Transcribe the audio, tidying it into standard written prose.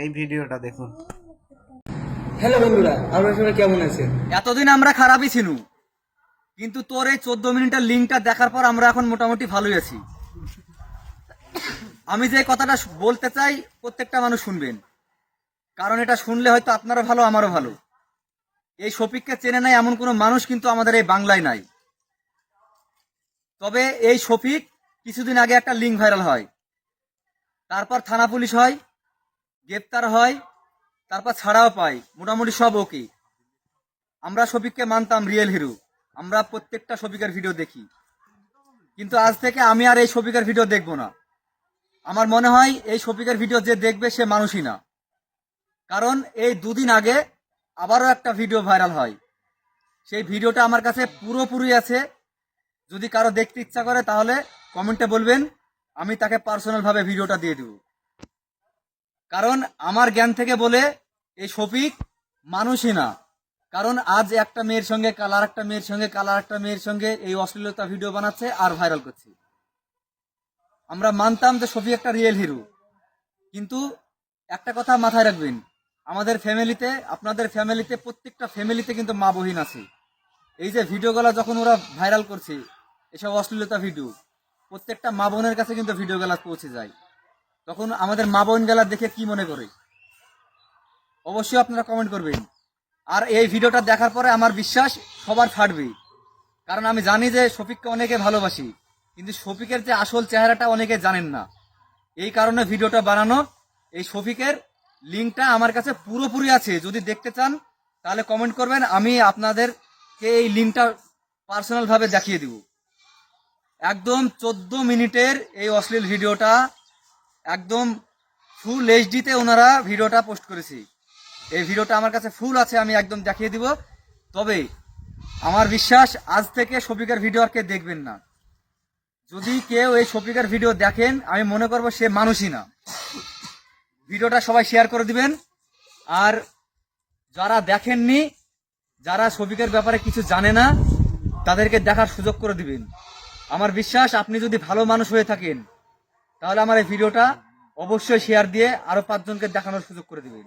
এই ভিডিওটা দেখুন। হ্যালো বন্ধুরা, আপনারা সবাই কেমন আছেন? এতদিন আমরা খারাপই ছিল, কিন্তু তোর এই 14 মিনিটের লিঙ্কটা দেখার পর আমরা এখন মোটামুটি ভালোই আছি। আমি যে কথাটা বলতে চাই প্রত্যেকটা মানুষ শুনবেন, কারণ এটা শুনলে হয়তো আপনারও ভালো আমারও ভালো। এই শফিককে চেনে নাই এমন কোনো মানুষ কিন্তু আমাদের এই বাংলায় নাই। তবে এই শফিক কিছুদিন আগে একটা লিঙ্ক ভাইরাল হয়, তারপর থানা পুলিশ হয়, গ্রেপ্তার হয়, তারপর ছাড়াও পাই, মোটামুটি সব ওকে। আমরা শফিককে মানতাম রিয়েল হিরো, আমরা প্রত্যেকটা শফিকের ভিডিও দেখি, কিন্তু আজ থেকে আমি আর এই শফিকের ভিডিও দেখব না। আমার মনে হয় এই শফিকের ভিডিও যে দেখবে সে মানুষই না। কারণ এই দুদিন আগে আবারও একটা ভিডিও ভাইরাল হয়, সেই ভিডিওটা আমার কাছে পুরোপুরি আছে। যদি কারো দেখতে ইচ্ছা করে তাহলে কমেন্টে বলবেন, আমি তাকে পার্সোনালভাবে ভিডিওটা দিয়ে দেব। কারণ আমার জ্ঞান থেকে বলে এই শফিক মানুষই না। কারণ আজ একটা মেয়ের সঙ্গে কাল আর একটা মেয়ের সঙ্গে কাল আর একটা মেয়ের সঙ্গে এই অশ্লীলতা ভিডিও বানাচ্ছে আর ভাইরাল করছে। আমরা মানতাম যে শফিক একটা রিয়েল হিরো, কিন্তু একটা কথা মাথায় রাখবেন, আমাদের ফ্যামিলিতে, আপনাদের ফ্যামিলিতে, প্রত্যেকটা ফ্যামিলিতে কিন্তু মা বহিন আছে। এই যে ভিডিওগুলো যখন ওরা ভাইরাল করছে, এসব অশ্লীলতা ভিডিও, প্রত্যেকটা মা বোনের কাছে কিন্তু ভিডিওগুলো পৌঁছে যায়। তখন আমাদের মা বোন গেলা দেখে কি মনে করে অবশ্যই আপনারা কমেন্ট করবেন। আর এই ভিডিওটা দেখার পরে আমার বিশ্বাস সবার ফাটবে, কারণ আমি জানি যে শফিককে অনেকে ভালোবাসি, কিন্তু শফিকের যে আসল চেহারাটা অনেকে জানেন না। এই কারণে ভিডিওটা বানানো। এই শফিকের লিঙ্কটা আমার কাছে পুরোপুরি আছে, যদি দেখতে চান তাহলে কমেন্ট করবেন, আমি আপনাদেরকে এই লিঙ্কটা পার্সোনালভাবে দেখিয়ে দিব। একদম 14 মিনিটের এই অশ্লীল ভিডিওটা, একদম ফুল এইচডিতে ওনারা ভিডিওটা পোস্ট করেছি। এই ভিডিওটা আমার কাছে ফুল আছে, আমি একদম দেখিয়ে দিব। তবে আমার বিশ্বাস আজ থেকে শফিকের ভিডিও আর কে দেখবেন না। যদি কেউ এই শফিকের ভিডিও দেখেন, আমি মনে করবো সে মানুষই না। ভিডিওটা সবাই শেয়ার করে দিবেন। আর যারা দেখেননি, যারা শফিকের ব্যাপারে কিছু জানে না, তাদেরকে দেখার সুযোগ করে দিবেন। আমার বিশ্বাস আপনি যদি ভালো মানুষ হয়ে থাকেন তাহলে আমার এই ভিডিওটা অবশ্যই শেয়ার দিয়ে আরো 5 জনকে দেখানোর সুযোগ করে দিবেন।